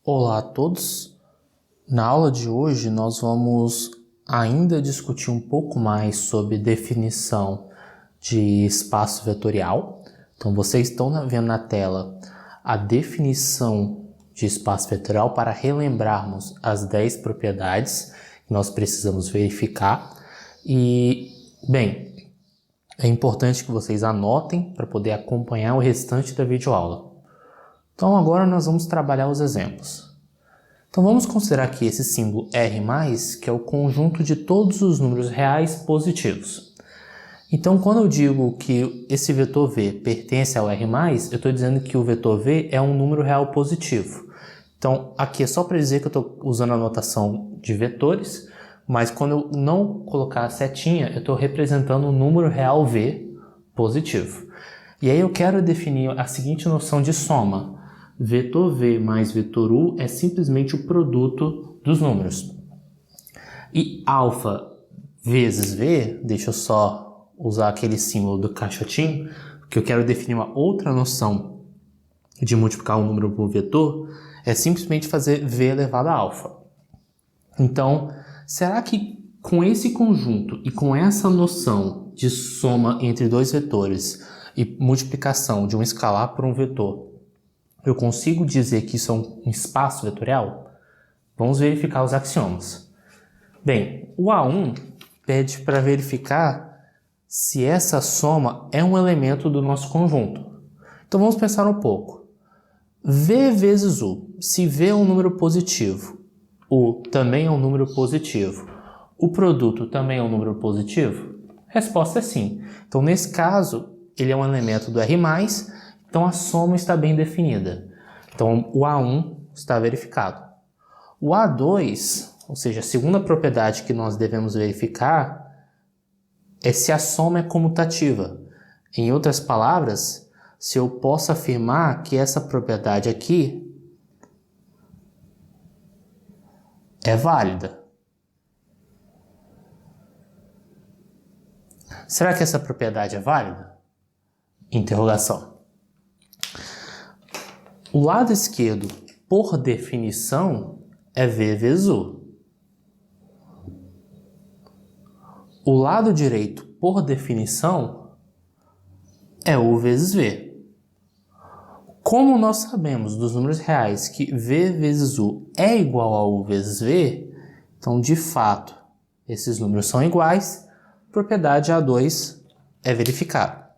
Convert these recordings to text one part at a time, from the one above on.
Olá a todos! Na aula de hoje nós vamos ainda discutir um pouco mais sobre definição de espaço vetorial. Então vocês estão vendo na tela a definição de espaço vetorial para relembrarmos as 10 propriedades que nós precisamos verificar. E, bem, é importante que vocês anotem para poder acompanhar o restante da videoaula. Então agora nós vamos trabalhar os exemplos. Então vamos considerar aqui esse símbolo R+, que é o conjunto de todos os números reais positivos. Então quando eu digo que esse vetor V pertence ao R+, eu estou dizendo que o vetor V é um número real positivo. Então aqui é só para dizer que eu estou usando a notação de vetores, mas quando eu não colocar a setinha, eu estou representando um número real V positivo. E aí eu quero definir a seguinte noção de soma. Vetor V mais vetor U é simplesmente o produto dos números. E alfa vezes V, deixa eu só usar aquele símbolo do caixotinho, porque eu quero definir uma outra noção de multiplicar um número por um vetor, é simplesmente fazer V elevado a alfa. Então, será que com esse conjunto e com essa noção de soma entre dois vetores e multiplicação de um escalar por um vetor, eu consigo dizer que isso é um espaço vetorial? Vamos verificar os axiomas. Bem, o A1 pede para verificar se essa soma é um elemento do nosso conjunto. Então vamos pensar um pouco. V vezes U. Se V é um número positivo, U também é um número positivo, o produto também é um número positivo? Resposta é sim. Então nesse caso, ele é um elemento do R+, então a soma está bem definida. Então o A1 está verificado. O A2, ou seja, a segunda propriedade que nós devemos verificar é se a soma é comutativa. Em outras palavras, se eu posso afirmar que essa propriedade aqui é válida. Será que essa propriedade é válida? Interrogação. O lado esquerdo, por definição, é V vezes U. O lado direito, por definição, é U vezes V. Como nós sabemos dos números reais que V vezes U é igual a U vezes V, então, de fato, esses números são iguais, propriedade A2 é verificada.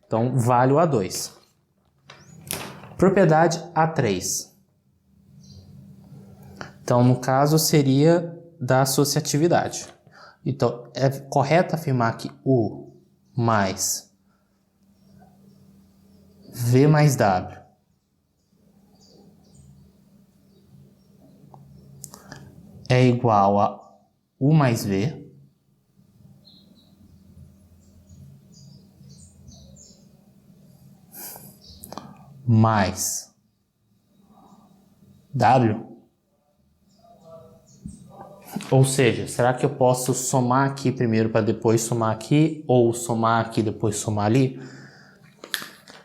Então, vale o A2. Propriedade A3. Então, no caso, seria da associatividade. Então, é correto afirmar que U mais V mais W é igual a U mais V mais W? Ou seja, será que eu posso somar aqui primeiro para depois somar aqui, ou somar aqui e depois somar ali?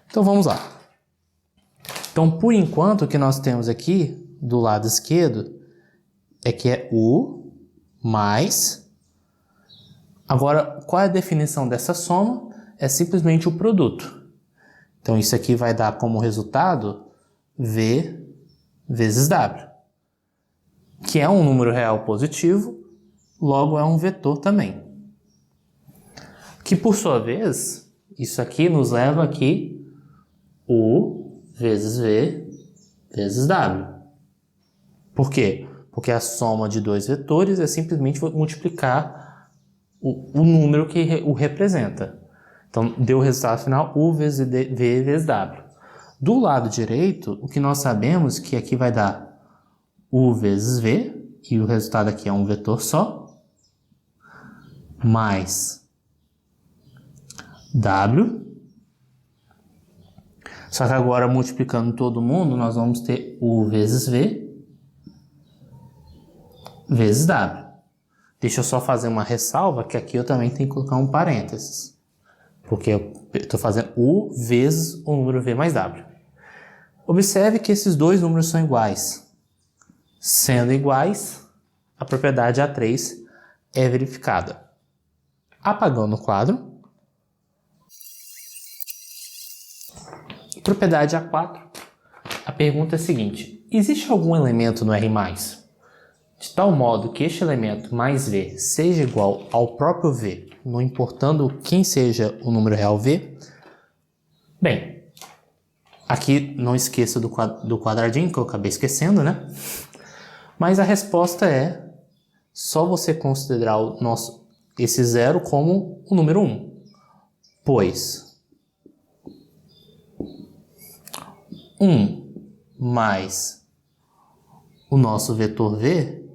Então vamos lá. Então, por enquanto, o que nós temos aqui do lado esquerdo é que é U mais... Agora, qual é a definição dessa soma? É simplesmente o produto. Então, isso aqui vai dar como resultado V vezes W, que é um número real positivo, logo é um vetor também. Que, por sua vez, isso aqui nos leva aqui U vezes V vezes W. Por quê? Porque a soma de dois vetores é simplesmente multiplicar o número que o representa. Então, deu o resultado final U vezes V vezes W. Do lado direito, o que nós sabemos é que aqui vai dar U vezes V, e o resultado aqui é um vetor só, mais W. Só que agora, multiplicando todo mundo, nós vamos ter U vezes V vezes W. Deixa eu só fazer uma ressalva, que aqui eu também tenho que colocar um parênteses. Porque eu estou fazendo U vezes o número V mais W. Observe que esses dois números são iguais. Sendo iguais, a propriedade A3 é verificada. Apagando o quadro. Propriedade A4. A pergunta é a seguinte: existe algum elemento no R+, de tal modo que este elemento mais V seja igual ao próprio V, não importando quem seja o número real V? Bem, aqui não esqueça do quadradinho, que eu acabei esquecendo, né? Mas a resposta é só você considerar esse zero como o número 1, pois 1 mais o nosso vetor V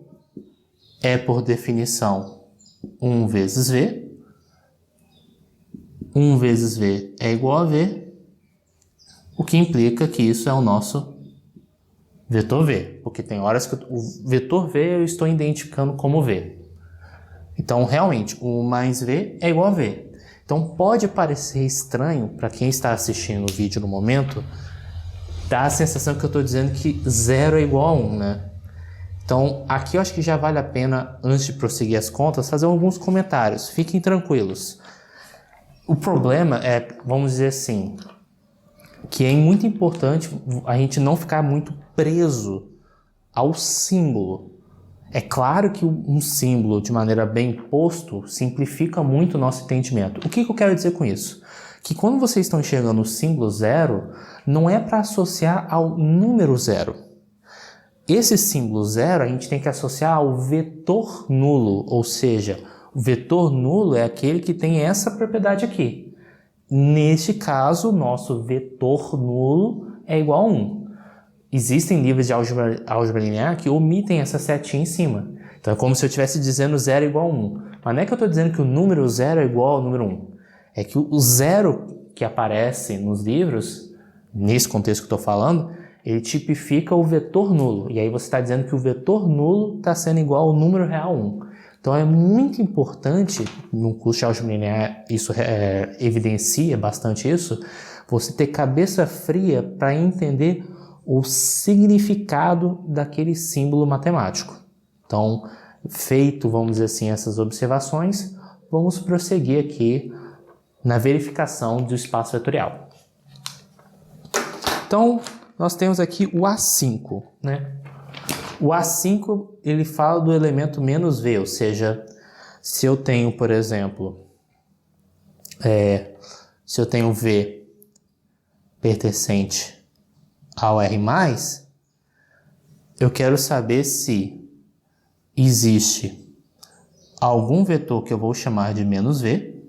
é, por definição, 1 vezes V. 1 vezes V é igual a V, o que implica que isso é o nosso vetor V, porque tem horas que o vetor V eu estou identificando como V. Então, realmente, 1 mais V é igual a V. Então, pode parecer estranho para quem está assistindo o vídeo no momento, dá a sensação que eu estou dizendo que 0 é igual a 1, né? Então, aqui eu acho que já vale a pena, antes de prosseguir as contas, fazer alguns comentários. Fiquem tranquilos. O problema é, vamos dizer assim, que é muito importante a gente não ficar muito preso ao símbolo. É claro que um símbolo, de maneira bem posto, simplifica muito o nosso entendimento. O que eu quero dizer com isso? Que quando vocês estão enxergando o símbolo 0, não é para associar ao número 0. Esse símbolo 0 a gente tem que associar ao vetor nulo, ou seja, o vetor nulo é aquele que tem essa propriedade aqui. Neste caso, o nosso vetor nulo é igual a 1. Existem livros de álgebra linear que omitem essa setinha em cima. Então é como se eu estivesse dizendo 0 é igual a 1. Mas não é que eu estou dizendo que o número 0 é igual ao número 1. É que o 0 que aparece nos livros, nesse contexto que eu estou falando, ele tipifica o vetor nulo. E aí você está dizendo que o vetor nulo está sendo igual ao número real 1. Então é muito importante, no curso de álgebra linear isso evidencia bastante isso, você ter cabeça fria para entender o significado daquele símbolo matemático. Então, feito, vamos dizer assim, essas observações, vamos prosseguir aqui na verificação do espaço vetorial. Então, nós temos aqui o A5, né? O A5, ele fala do elemento menos V, ou seja, se eu tenho, por exemplo, se eu tenho V pertencente ao R+, eu quero saber se existe algum vetor que eu vou chamar de menos V,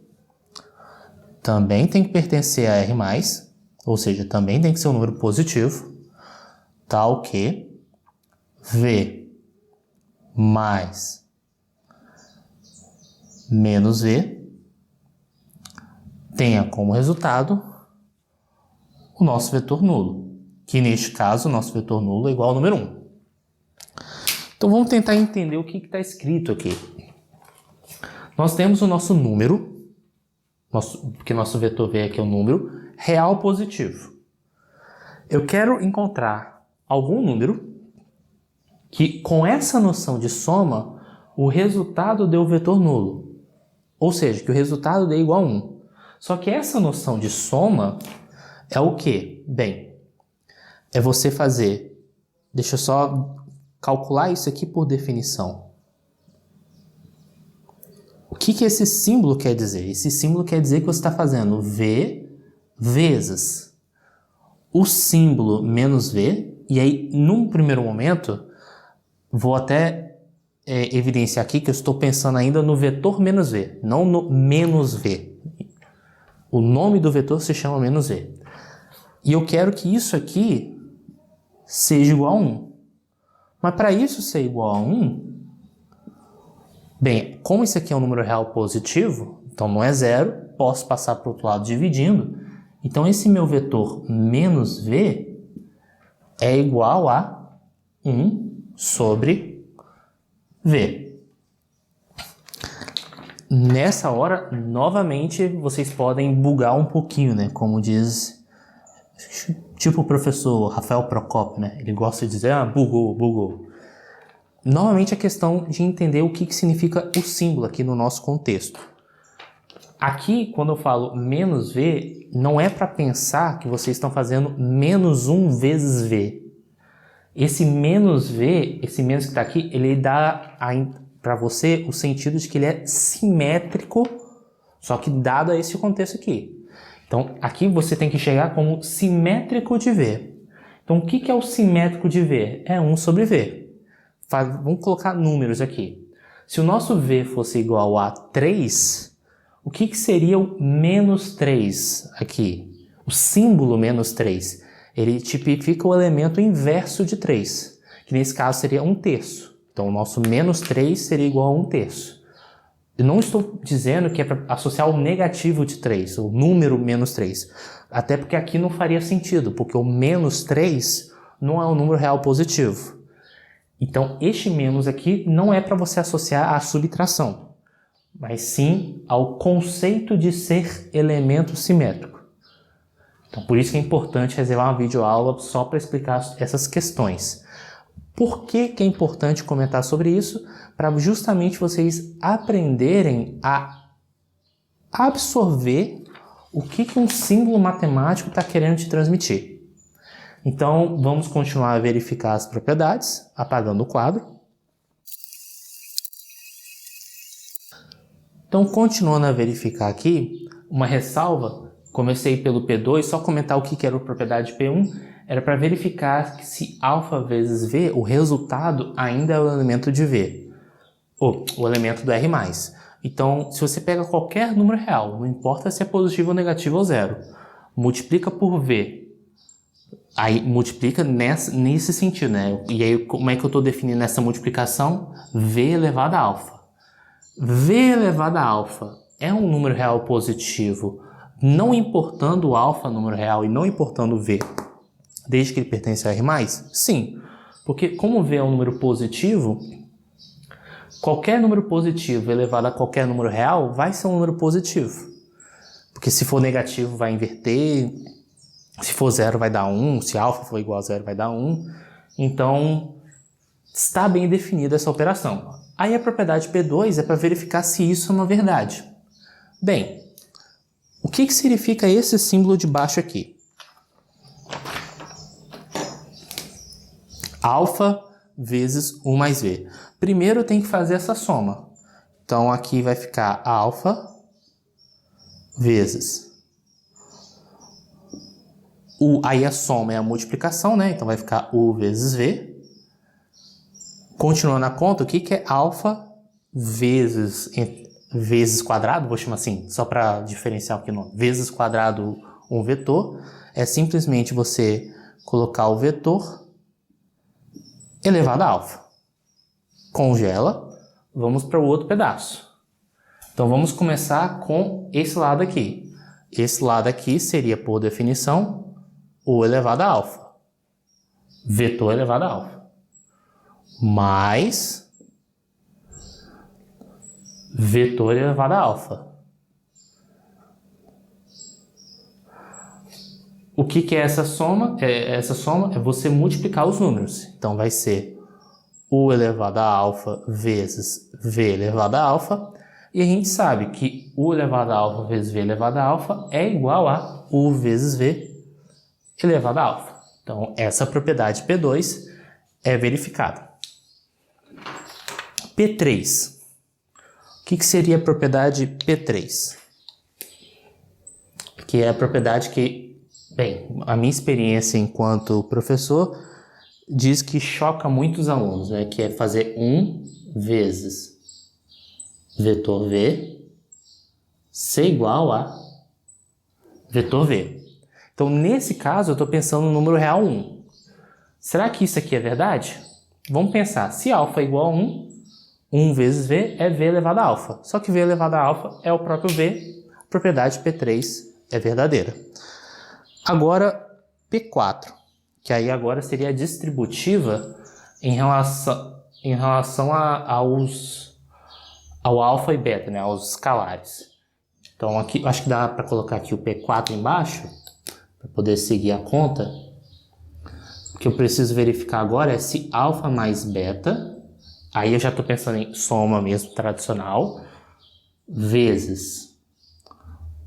também tem que pertencer a R+, ou seja, também tem que ser um número positivo, tal que V mais menos V tenha como resultado o nosso vetor nulo, que neste caso o nosso vetor nulo é igual ao número 1. Então vamos tentar entender o que está escrito aqui. Nós temos o nosso número, porque nosso vetor V aqui é o número, real positivo. Eu quero encontrar algum número que, com essa noção de soma, o resultado dê o vetor nulo. Ou seja, que o resultado dê igual a 1. Só que essa noção de soma é o quê? Bem, é você fazer... Deixa eu só calcular isso aqui por definição. O que esse símbolo quer dizer? Esse símbolo quer dizer que você está fazendo V vezes o símbolo menos V, e aí, num primeiro momento, vou até evidenciar aqui que eu estou pensando ainda no vetor menos V, não no menos V. O nome do vetor se chama menos V. E eu quero que isso aqui seja igual a 1. Mas para isso ser igual a 1, bem, como isso aqui é um número real positivo, então não é 0, posso passar para o outro lado dividindo. Então esse meu vetor menos V é igual a 1 sobre V. Nessa hora, novamente, vocês podem bugar um pouquinho, né? Como diz, tipo o professor Rafael Procópio, né? Ele gosta de dizer, bugou. novamente a questão de entender o que significa o símbolo aqui no nosso contexto. Aqui, quando eu falo menos V, não é para pensar que vocês estão fazendo menos 1 vezes V. Esse menos V, esse menos que está aqui, ele dá para você o sentido de que ele é simétrico, só que dado a esse contexto aqui. Então, aqui você tem que chegar como simétrico de V. Então, o que é o simétrico de V? É 1 sobre V. Vamos colocar números aqui. Se o nosso V fosse igual a 3, o que seria o menos 3 aqui? O símbolo menos 3. Ele tipifica o elemento inverso de 3, que nesse caso seria 1/3. Então, o nosso menos 3 seria igual a 1/3. Eu não estou dizendo que é para associar o negativo de 3, o número menos 3. Até porque aqui não faria sentido, porque o menos 3 não é um número real positivo. Então, este menos aqui não é para você associar à subtração, mas sim ao conceito de ser elemento simétrico. Então, por isso que é importante reservar uma videoaula só para explicar essas questões. Por que é importante comentar sobre isso? Para justamente vocês aprenderem a absorver o que um símbolo matemático está querendo te transmitir. Então, vamos continuar a verificar as propriedades, apagando o quadro. Então, continuando a verificar aqui, uma ressalva, comecei pelo P2, só comentar o que era a propriedade P1, era para verificar que se alfa vezes V, o resultado ainda é o elemento de V, ou o elemento do R+. Então, se você pega qualquer número real, não importa se é positivo ou negativo ou zero, multiplica por V, aí multiplica nesse sentido, né? E aí, como é que eu estou definindo essa multiplicação? V elevado a alfa. V elevado a alfa é um número real positivo, não importando o alfa número real e não importando o V, desde que ele pertence a R+? Sim, porque como V é um número positivo, qualquer número positivo elevado a qualquer número real vai ser um número positivo. Porque se for negativo vai inverter, se for zero vai dar 1, se alfa for igual a zero vai dar 1. Então, está bem definida essa operação. Aí a propriedade P2 é para verificar se isso é uma verdade. Bem, o que significa esse símbolo de baixo aqui? Alfa vezes 1 mais V. Primeiro eu tenho que fazer essa soma. Então aqui vai ficar alfa vezes U. Aí a soma é a multiplicação, né? Então vai ficar U vezes V. Continuando a conta, o que é alfa vezes quadrado? Vou chamar assim, só para diferenciar aqui, não. Vezes quadrado um vetor. É simplesmente você colocar o vetor elevado a alfa. Congela, vamos para o outro pedaço. Então vamos começar com esse lado aqui. Esse lado aqui seria, por definição, U elevado a alfa. Vetor elevado a alfa. Mais vetor elevado a alfa. O que é essa soma? Essa soma é você multiplicar os números. Então vai ser U elevado a alfa vezes V elevado a alfa. E a gente sabe que U elevado a alfa vezes V elevado a alfa é igual a U vezes V elevado a alfa. Então essa propriedade P2 é verificada. P3. O que seria a propriedade P3? Que é a propriedade que, bem, a minha experiência enquanto professor diz que choca muitos alunos, né? Que é fazer 1 vezes vetor V ser igual a vetor V. Então, nesse caso, eu estou pensando no número real 1. Será que isso aqui é verdade? Vamos pensar, se alfa é igual a 1, 1 vezes V é V elevado a alfa. Só que V elevado a alfa é o próprio V, a propriedade P3 é verdadeira. Agora, P4, que aí agora seria a distributiva em relação ao alfa e beta, né, aos escalares. Então, aqui, acho que dá para colocar aqui o P4 embaixo, para poder seguir a conta. O que eu preciso verificar agora é se alfa mais beta Aí eu já estou pensando em soma mesmo tradicional, vezes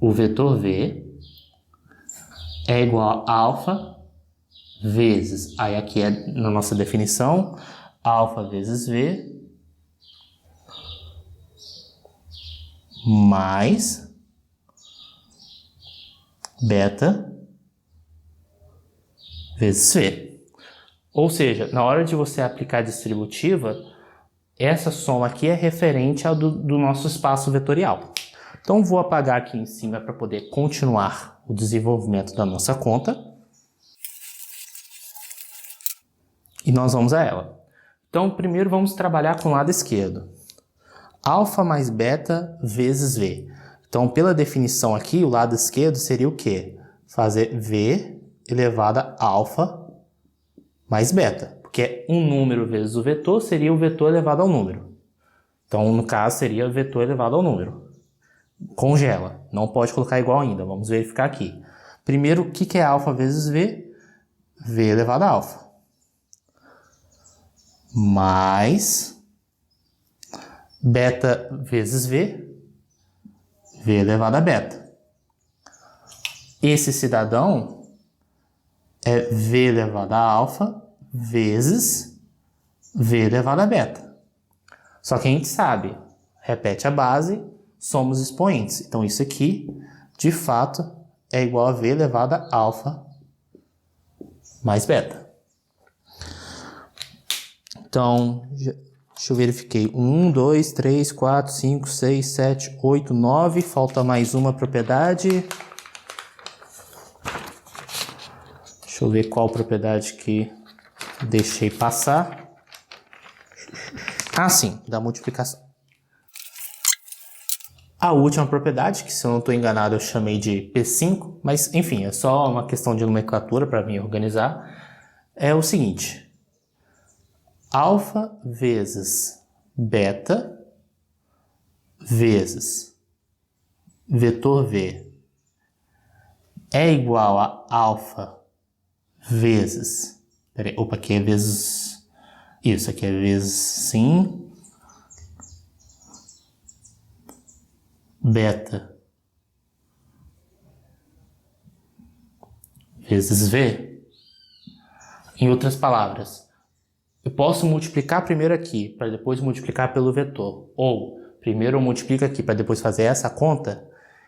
o vetor v é igual a alfa vezes, aí aqui é na nossa definição, alfa vezes v mais beta vezes v. Ou seja, na hora de você aplicar a distributiva, essa soma aqui é referente ao do nosso espaço vetorial. Então vou apagar aqui em cima para poder continuar o desenvolvimento da nossa conta. E nós vamos a ela. Então primeiro vamos trabalhar com o lado esquerdo. Alfa mais beta vezes v. Então pela definição aqui, o lado esquerdo seria o quê? Fazer v elevado a alfa mais beta. Porque um número vezes o vetor seria o vetor elevado ao número. Então no caso seria o vetor elevado ao número. Congela. Não pode colocar igual ainda. Vamos verificar aqui. Primeiro, o que é alfa vezes v? V elevado a alfa. Mais beta vezes v. V elevado a beta. Esse cidadão é v elevado a alfa vezes v elevado a beta. Só que a gente sabe, repete a base, somos expoentes. Então isso aqui, de fato, é igual a v elevado a alfa mais beta. Então, deixa eu verificar. 1, 2, 3, 4, 5, 6, 7, 8, 9. Falta mais uma propriedade. Deixa eu ver qual propriedade que deixei passar. Ah, sim, da multiplicação. A última propriedade, que se eu não estou enganado eu chamei de P5, mas enfim, é só uma questão de nomenclatura para me organizar, é o seguinte. Alfa vezes beta vezes vetor v é igual a alfa vezes... Peraí, opa, aqui é vezes... Isso, aqui é vezes sim. Beta vezes v. Em outras palavras, eu posso multiplicar primeiro aqui, para depois multiplicar pelo vetor. Ou, primeiro eu multiplico aqui, para depois fazer essa conta.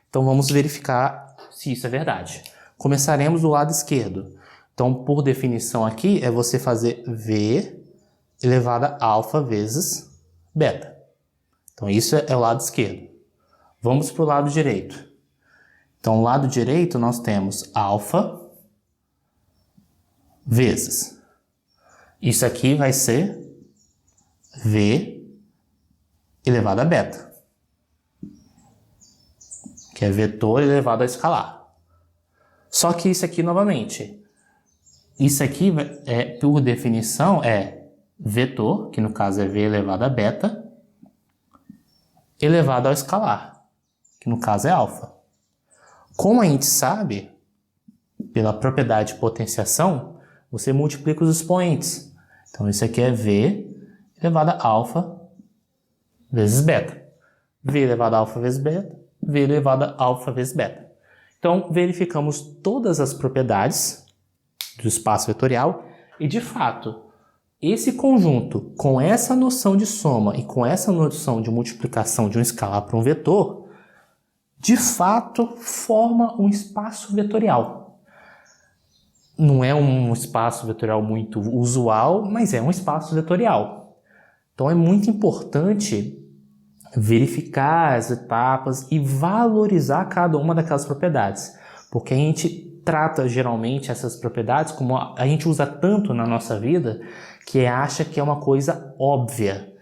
Então vamos verificar se isso é verdade. Começaremos do lado esquerdo. Então, por definição aqui, é você fazer v elevado a alfa vezes beta. Então isso é o lado esquerdo. Vamos para o lado direito. Então, no lado direito, nós temos alfa vezes. Isso aqui vai ser v elevado a beta, que é vetor elevado a escalar. Só que isso aqui, novamente, isso aqui, por definição, é vetor, que no caso é v elevado a beta, elevado ao escalar, que no caso é alfa. Como a gente sabe, pela propriedade de potenciação, você multiplica os expoentes. Então isso aqui é v elevado a alfa vezes beta. V elevado a alfa vezes beta, v elevado a alfa vezes beta. Então verificamos todas as propriedades do espaço vetorial e, de fato, esse conjunto com essa noção de soma e com essa noção de multiplicação de um escalar para um vetor, de fato, forma um espaço vetorial. Não é um espaço vetorial muito usual, mas é um espaço vetorial. Então é muito importante verificar as etapas e valorizar cada uma daquelas propriedades, porque a gente trata geralmente essas propriedades como a gente usa tanto na nossa vida que acha que é uma coisa óbvia.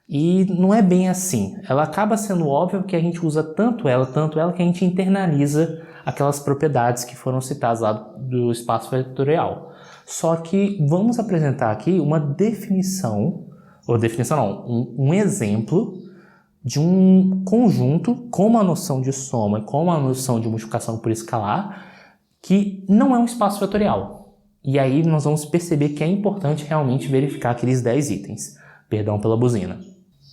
E não é bem assim. Ela acaba sendo óbvia porque a gente usa tanto ela que a gente internaliza aquelas propriedades que foram citadas lá do espaço vetorial. Só que vamos apresentar aqui uma definição, ou definição não, um exemplo de um conjunto com uma noção de soma e com uma noção de multiplicação por escalar que não é um espaço vetorial. E aí nós vamos perceber que é importante realmente verificar aqueles 10 itens. Perdão pela buzina.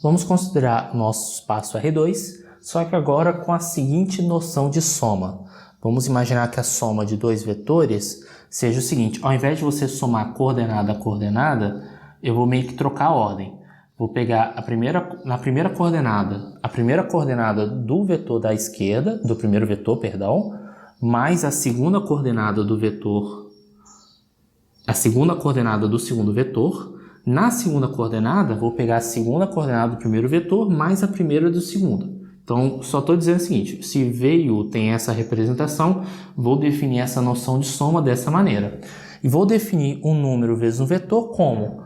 Vamos considerar nosso espaço R2, só que agora com a seguinte noção de soma. Vamos imaginar que a soma de dois vetores seja o seguinte: ao invés de você somar coordenada a coordenada, eu vou meio que trocar a ordem. Vou pegar a primeira coordenada do vetor da esquerda, do primeiro vetor, perdão, mais a segunda coordenada do vetor, a segunda coordenada do segundo vetor. Na segunda coordenada, vou pegar a segunda coordenada do primeiro vetor mais a primeira do segundo. Então, só estou dizendo o seguinte: se V e U tem essa representação, vou definir essa noção de soma dessa maneira. E vou definir um número vezes um vetor como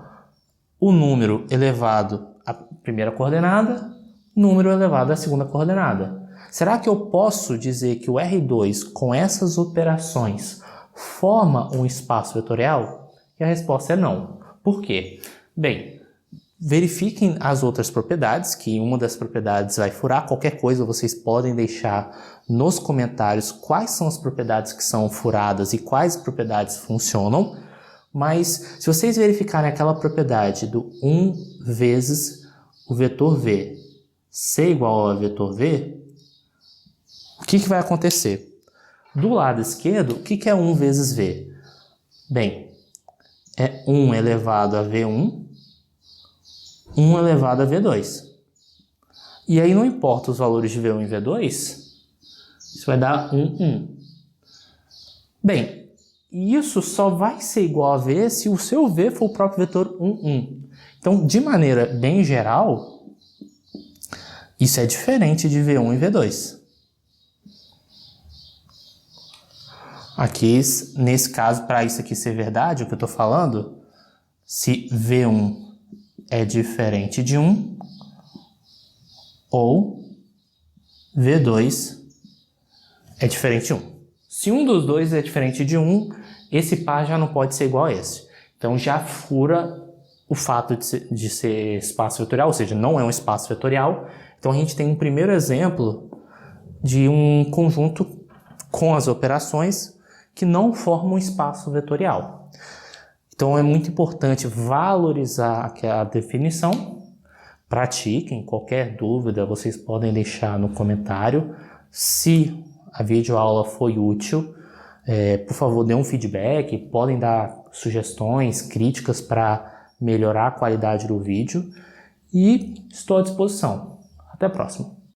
o número elevado à primeira coordenada, número elevado à segunda coordenada. Será que eu posso dizer que o R2 com essas operações forma um espaço vetorial? E a resposta é não. Por quê? Bem, verifiquem as outras propriedades, que uma das propriedades vai furar. Qualquer coisa vocês podem deixar nos comentários quais são as propriedades que são furadas e quais propriedades funcionam. Mas se vocês verificarem aquela propriedade do 1 vezes o vetor V ser igual ao vetor V, o que vai acontecer? Do lado esquerdo, o que é 1 vezes V? Bem, é 1 elevado a V1, 1 elevado a V2. E aí não importa os valores de V1 e V2, isso vai dar 1, 1. Bem, isso só vai ser igual a V se o seu V for o próprio vetor 1, 1. Então, de maneira bem geral, isso é diferente de V1 e V2. Aqui, nesse caso, para isso aqui ser verdade, o que eu estou falando, se V1 é diferente de 1 ou V2 é diferente de 1. Se um dos dois é diferente de 1, esse par já não pode ser igual a esse. Então já fura o fato de ser espaço vetorial, ou seja, não é um espaço vetorial. Então a gente tem um primeiro exemplo de um conjunto com as operações que não formam um espaço vetorial. Então é muito importante valorizar a definição. Pratiquem, qualquer dúvida vocês podem deixar no comentário. Se a videoaula foi útil, por favor, dê um feedback, podem dar sugestões, críticas para melhorar a qualidade do vídeo e estou à disposição. Até a próxima!